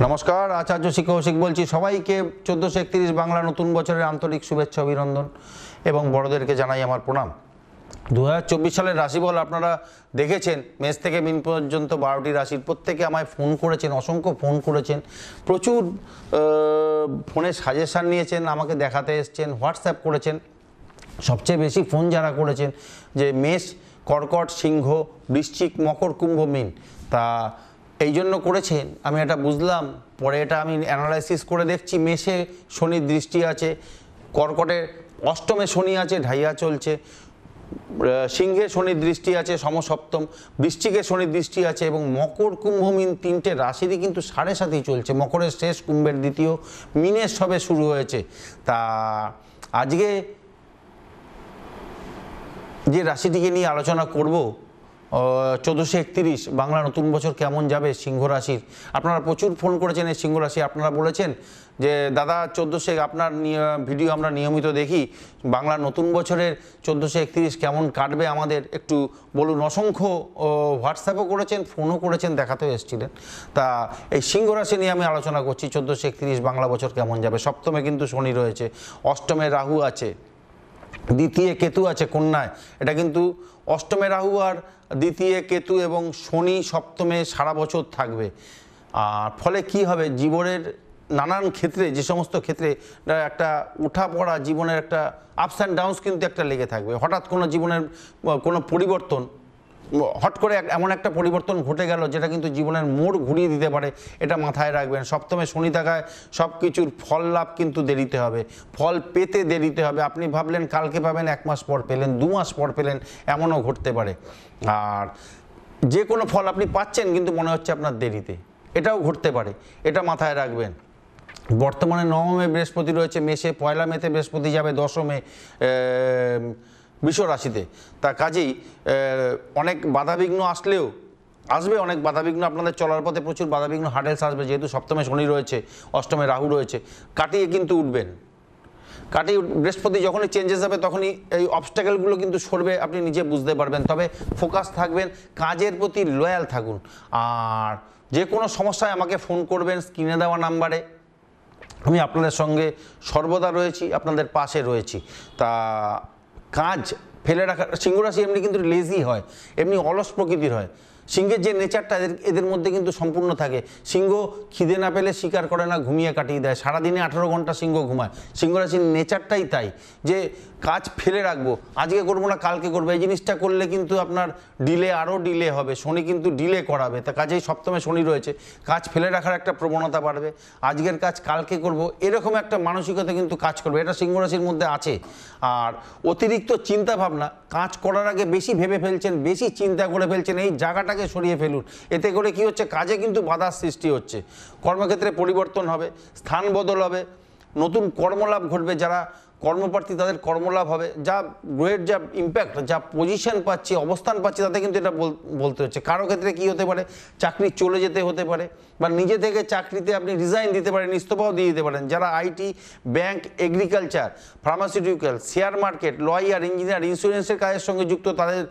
নমস্কার, আচার্য কৌশিক বলছি। সবাইকে 1431 বাংলা নতুন বছরের আন্তরিক শুভেচ্ছা অভিনন্দন এবং বড়দেরকে জানাই আমার প্রণাম। 2024 সালের রাশিফল আপনারা দেখেছেন। মেষ থেকে মিন পর্যন্ত 12টি রাশির প্রত্যেকে আমায় ফোন করেছেন, অসংখ্য ফোন করেছেন, প্রচুর ফোনে সাজেশান নিয়েছেন, আমাকে দেখাতে এসছেন, হোয়াটসঅ্যাপ করেছেন। সবচেয়ে বেশি ফোন যারা করেছেন যে মেষ, কর্কট, সিংহ, বৃশ্চিক, মকর, কুম্ভ, মীন। তা এই জন্য করেছেন আমি এটা বুঝলাম, পরে এটা আমি অ্যানালাইসিস করে দেখছি। মেষে শনির দৃষ্টি আছে, কর্কটে অষ্টমে শনি আছে, ঢাইয়া চলছে, সিংহে শনির দৃষ্টি আছে সমসপ্তম, বৃশ্চিকে শনির দৃষ্টি আছে এবং মকর, কুম্ভ, মীন তিনটে রাশিরই কিন্তু 7.5 চলছে। মকরের শেষ, কুম্ভের দ্বিতীয়, মীনের সবে শুরু হয়েছে। তা আজকে যে রাশিটিকে নিয়ে আলোচনা করব, 1431 বাংলা নতুন বছর কেমন যাবে সিংহ রাশির। আপনারা প্রচুর ফোন করেছেন এই সিংহ রাশি। আপনারা বলেছেন যে দাদা 1400 আপনার ভিডিও আমরা নিয়মিত দেখি, বাংলা নতুন বছরের 1431 কেমন কাটবে আমাদের একটু বলুন। অসংখ্য হোয়াটসঅ্যাপও করেছেন, ফোনও করেছেন, দেখাতেও এসেছিলেন। তা এই সিংহ রাশি নিয়ে আমি আলোচনা করছি। 1431 বাংলা বছর কেমন যাবে। সপ্তমে কিন্তু শনি রয়েছে, অষ্টমে রাহু আছে, দ্বিতীয় কেতু আছে কন্যায়। এটা কিন্তু অষ্টমে রাহু আর দ্বিতীয় কেতু এবং শনি সপ্তমে সারা বছর থাকবে। আর ফলে কি হবে, জীবনের নানান ক্ষেত্রে, যে সমস্ত ক্ষেত্রে একটা ওঠা পড়া, জীবনের একটা আপস অ্যান্ড ডাউনস কিন্তু একটা লেগে থাকবে। হঠাৎ কোনো জীবনের কোনো পরিবর্তন, হট করে এমন একটা পরিবর্তন ঘটে গেল যেটা কিন্তু জীবনের মোড় ঘুরিয়ে দিতে পারে, এটা মাথায় রাখবেন। সপ্তমে শনি থাকায় সব কিছুর ফল লাভ কিন্তু দেরিতে হবে, ফল পেতে দেরিতে হবে। আপনি ভাবলেন কালকে পাবেন, 1 মাস পর পেলেন, 2 মাস পর পেলেন, এমনও ঘটতে পারে। আর যে কোনো ফল আপনি পাচ্ছেন কিন্তু মনে হচ্ছে আপনার দেরিতে, এটাও ঘটতে পারে, এটা মাথায় রাখবেন। বর্তমানে নবমে বৃহস্পতি রয়েছে মেষে, 1 মেতে বৃহস্পতি যাবে 10মে বৃষ রাশিতে। তা কাজেই অনেক বাধাবিঘ্ন আসবে অনেক বাধাবিঘ্ন আপনাদের চলার পথে, প্রচুর বাধাবিঘ্ন, হার্ডেলস আসবে। যেহেতু সপ্তমে শনি রয়েছে, অষ্টমে রাহু রয়েছে, কাটিয়ে কিন্তু উঠবেন। বৃহস্পতি যখনই চেঞ্জেস হবে তখনই এই অবস্ট্যাকেলগুলো কিন্তু সরবে, আপনি নিজে বুঝতে পারবেন। তবে ফোকাস থাকবেন, কাজের প্রতি লয়াল থাকুন। আর যে কোনো সমস্যায় আমাকে ফোন করবেন স্ক্রিনে দেওয়া নাম্বারে। আমি আপনাদের সঙ্গে সর্বদা রয়েছি, আপনাদের পাশে রয়েছি। তা কাজ ফেলে রাখা, সিংহ রাশি এমনি কিন্তু লেজি হয়, এমনি অলস প্রকৃতির হয়। সিংহের যে নেচারটা এদের মধ্যে কিন্তু সম্পূর্ণ থাকে। সিংহ খিদে না পেলে শিকার করে না, ঘুমিয়ে কাটিয়ে দেয়। সারাদিনে 18 ঘন্টা সিংহ ঘুমায়। সিংহ রাশির নেচারটাই তাই, যে কাজ ফেলে রাখবো, আজকে করবো না কালকে করবো। এই জিনিসটা করলে কিন্তু আপনার আরও ডিলে হবে। শনি কিন্তু ডিলে করাবে। তা কাজেই সপ্তমে শনি রয়েছে, কাজ ফেলে রাখার একটা প্রবণতা বাড়বে। আজকের কাজ কালকে করব, এরকম একটা মানসিকতা কিন্তু কাজ করবে, এটা সিংহ রাশির মধ্যে আছে। আর অতিরিক্ত চিন্তা ভাবনা, কাজ করার আগে বেশি ভেবে ফেলছেন, বেশি চিন্তা করে ফেলছেন, এই জায়গাটাকে সরিয়ে ফেলুন। এতে করে কি হচ্ছে, কাজে কিন্তু বাধার সৃষ্টি হচ্ছে। কর্মক্ষেত্রে পরিবর্তন হবে, স্থান বদল হবে, নতুন কর্মলাভ ঘটবে। যারা কর্মপ্রার্থী তাদের কর্মলাভ হবে। যা গ্রহের যা ইম্প্যাক্ট, যা পজিশন পাচ্ছি, অবস্থান পাচ্ছি, তাতে কিন্তু এটা বলতে হচ্ছে। কারো ক্ষেত্রে কী হতে পারে, চাকরি চলে যেতে হতে পারে, বা নিজে থেকে চাকরিতে আপনি রিজাইন দিতে পারেন, ইস্তফাও দিয়ে দিতে পারেন। যারা IT, bank, agriculture, pharmaceutical, share market, lawyer, engineer, ইন্স্যুরেন্সের কাজের সঙ্গে যুক্ত, তাদের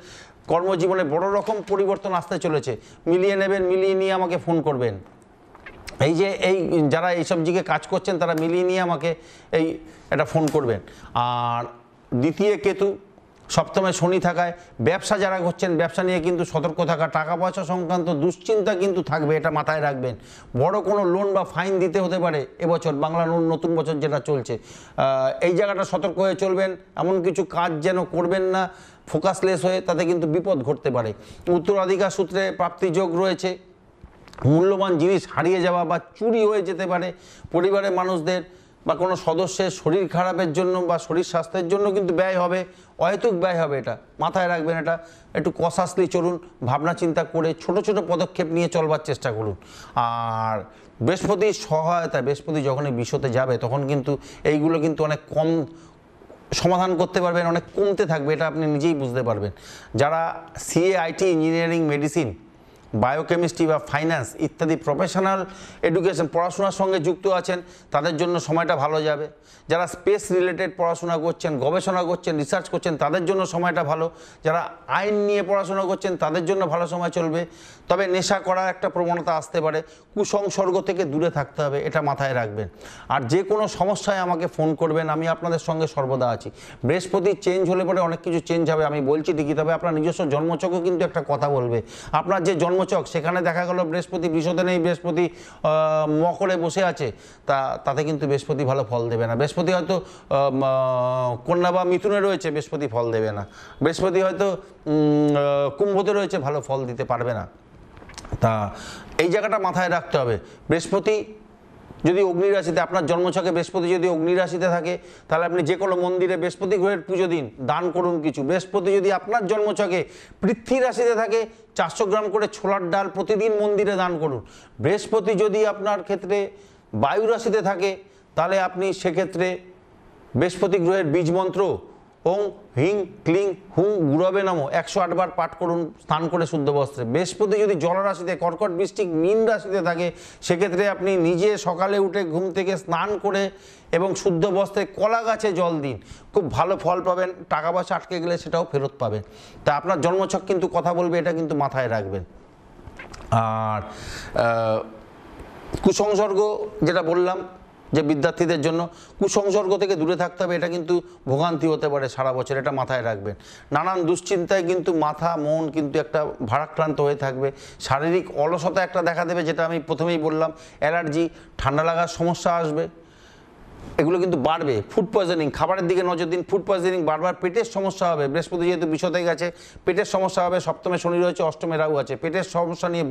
কর্মজীবনে বড় রকম পরিবর্তন আসতে চলেছে। মিলিয়ে নেবেন, মিলিয়ে নিয়ে আমাকে ফোন করবেন। যারা এইসব দিকে কাজ করছেন তারা মিলিয়ে নিয়ে আমাকে এটা ফোন করবেন। আর দ্বিতীয় কেতু, সপ্তমে শনি থাকায় ব্যবসা যারা করছেন, ব্যবসা নিয়ে কিন্তু সতর্ক থাকা। টাকা পয়সা সংক্রান্ত দুশ্চিন্তা কিন্তু থাকবে, এটা মাথায় রাখবেন। বড় কোনো লোন বা ফাইন দিতে হতে পারে এবছর, বাংলা নতুন বছর যেটা চলছে। এই জায়গাটা সতর্ক হয়ে চলবেন। এমন কিছু কাজ যেন করবেন না ফোকাসলেস হয়ে, তাতে কিন্তু বিপদ ঘটতে পারে। উত্তরাধিকার সূত্রে প্রাপ্তি যোগ রয়েছে। মূল্যবান জিনিস হারিয়ে যাওয়া বা চুরি হয়ে যেতে পারে। পরিবারের মানুষদের বা কোনো সদস্যের শরীর খারাপের জন্য বা শরীর স্বাস্থ্যের জন্য কিন্তু ব্যয় হবে, অহেতুক ব্যয় হবে, এটা মাথায় রাখবেন। এটা একটু কসাসলি চলুন, ভাবনা চিন্তা করে ছোট ছোট পদক্ষেপ নিয়ে চলবার চেষ্টা করুন। আর বৃহস্পতির সহায়তা, বৃহস্পতি যখনই বিশ্বতে যাবে তখন কিন্তু এইগুলো কিন্তু অনেক কম সমাধান করতে পারবেন, অনেক কমতে থাকবে, এটা আপনি নিজেই বুঝতে পারবেন। যারা CA, IT, engineering, medicine biochemistry বা ফাইন্যান্স ইত্যাদি প্রফেশনাল এডুকেশন পড়াশোনার সঙ্গে যুক্ত আছেন তাদের জন্য সময়টা ভালো যাবে। যারা স্পেস রিলেটেড পড়াশোনা করছেন, গবেষণা করছেন, রিসার্চ করছেন তাদের জন্য সময়টা ভালো। যারা আইন নিয়ে পড়াশোনা করছেন তাদের জন্য ভালো সময় চলবে। তবে নেশা করার একটা প্রবণতা আসতে পারে, কুসংসর্গ থেকে দূরে থাকতে হবে, এটা মাথায় রাখবেন। আর যে কোনো সমস্যায় আমাকে ফোন করবেন, আমি আপনাদের সঙ্গে সর্বদা আছি। বৃহস্পতি চেঞ্জ হলে পরে অনেক কিছু চেঞ্জ হবে, আমি বলছি ঠিকই, তবে আপনার নিজস্ব জন্মচকও কিন্তু একটা কথা বলবে। আপনার যে জন্মচক সেখানে দেখা গেল বৃহস্পতি বৃষতে নেই, বৃহস্পতি মকরে বসে আছে, তাতে কিন্তু বৃহস্পতি ভালো ফল দেবে না। বৃহস্পতি হয়তো কন্যা বা মিথুনে রয়েছে, বৃহস্পতি ফল দেবে না। বৃহস্পতি হয়তো কুম্ভতে রয়েছে, ভালো ফল দিতে পারবে না। তা এই জায়গাটা মাথায় রাখতে হবে। বৃহস্পতি যদি অগ্নি রাশিতে, আপনার জন্মছকে বৃহস্পতি যদি অগ্নি রাশিতে থাকে তাহলে আপনি যে কোনো মন্দিরে বৃহস্পতি গ্রহের পুজো দিন, দান করুন কিছু। বৃহস্পতি যদি আপনার জন্মছকে পৃথ্বী রাশিতে থাকে 400 গ্রাম করে ছোলার ডাল প্রতিদিন মন্দিরে দান করুন। বৃহস্পতি যদি আপনার ক্ষেত্রে বায়ু রাশিতে থাকে তাহলে আপনি সেক্ষেত্রে বৃহস্পতি গ্রহের বীজ মন্ত্র ওং হিং ক্লিং হুং গুরবে নমঃ 108 বার পাঠ করুন স্নান করে শুদ্ধ বস্ত্রে। বৃহস্পতি যদি জল রাশিতে কর্কট বৃশ্চিক মীন রাশিতে থাকে সেক্ষেত্রে আপনি নিজে সকালে উঠে ঘুম থেকে স্নান করে এবং শুদ্ধ বস্ত্রে কলা গাছে জল দিন, খুব ভালো ফল পাবেন। টাকা পয়সা আটকে গেলে সেটাও ফেরত পাবেন। তা আপনার জন্মছক কিন্তু কথা বলবে, এটা কিন্তু মাথায় রাখবেন। আর কুসংসর্গ যেটা বললাম যে বিদ্যার্থীদের জন্য কুসংসর্গ থেকে দূরে থাকতে হবে, এটা কিন্তু ভোগান্তি হতে পারে সারা বছর, এটা মাথায় রাখবেন। নানান দুশ্চিন্তায় কিন্তু মাথা মন কিন্তু একটা ভারাক্রান্ত হয়ে থাকবে। শারীরিক অলসতা একটা দেখা দেবে, যেটা আমি প্রথমেই বললাম। অ্যালার্জি, ঠান্ডা লাগার সমস্যা আসবে, এগুলো কিন্তু বাড়বে। ফুড পয়জনিং, খাবারের দিকে নজর দিন। ফুড পয়জনিং বারবার, পেটের সমস্যা হবে। বৃহস্পতি যেহেতু বিষতে গেছে, পেটের সমস্যা হবে। সপ্তমে শনি রয়েছে, অষ্টমে রাহু আছে, পেটের সমস্যা নিয়ে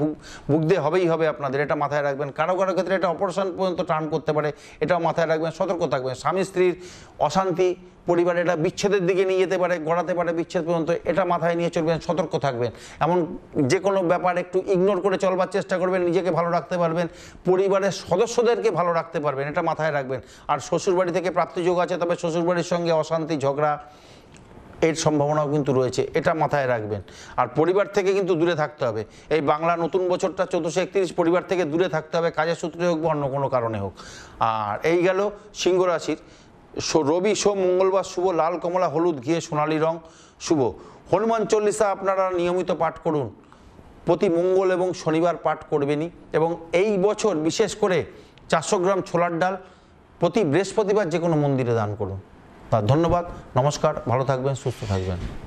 ভুগতে হবেই হবে আপনাদের, এটা মাথায় রাখবেন। কারো কারো ক্ষেত্রে এটা অপারেশন পর্যন্ত টার্ন করতে পারে, এটাও মাথায় রাখবেন। সতর্ক থাকবেন। স্বামী স্ত্রীর অশান্তি, পরিবারে এটা বিচ্ছেদের দিকে নিয়ে যেতে পারে, গড়াতে পারে বিচ্ছেদ পর্যন্ত, এটা মাথায় নিয়ে চলবেন, সতর্ক থাকবেন। এমন যে কোনো ব্যাপার একটু ইগনোর করে চলবার চেষ্টা করবেন, নিজেকে ভালো রাখতে পারবেন, পরিবারের সদস্যদেরকে ভালো রাখতে পারবেন, এটা মাথায় রাখবেন। আর শ্বশুরবাড়ি থেকে প্রাপ্তিযোগ আছে, তবে শ্বশুরবাড়ির সঙ্গে অশান্তি ঝগড়া এর সম্ভাবনাও কিন্তু রয়েছে, এটা মাথায় রাখবেন। আর পরিবার থেকে কিন্তু দূরে থাকতে হবে। এই বাংলা নতুন বছরটা 1431 পরিবার থেকে দূরে থাকতে হবে, কাজের সূত্রে হোক বা অন্য কোনো কারণে হোক। আর এই গেল সিংহ রাশির। রবি সোম মঙ্গলবার শুভ, লাল কমলা হলুদ ঘিয়ে সোনালী রং শুভ। হনুমান চল্লিশা আপনারা নিয়মিত পাঠ করুন, প্রতি মঙ্গল এবং শনিবার পাঠ করবেনই। এবং এই বছর বিশেষ করে 400 গ্রাম ছোলার ডাল প্রতি বৃহস্পতিবার যে কোনো মন্দিরে দান করুন। তা ধন্যবাদ, নমস্কার, ভালো থাকবেন, সুস্থ থাকবেন।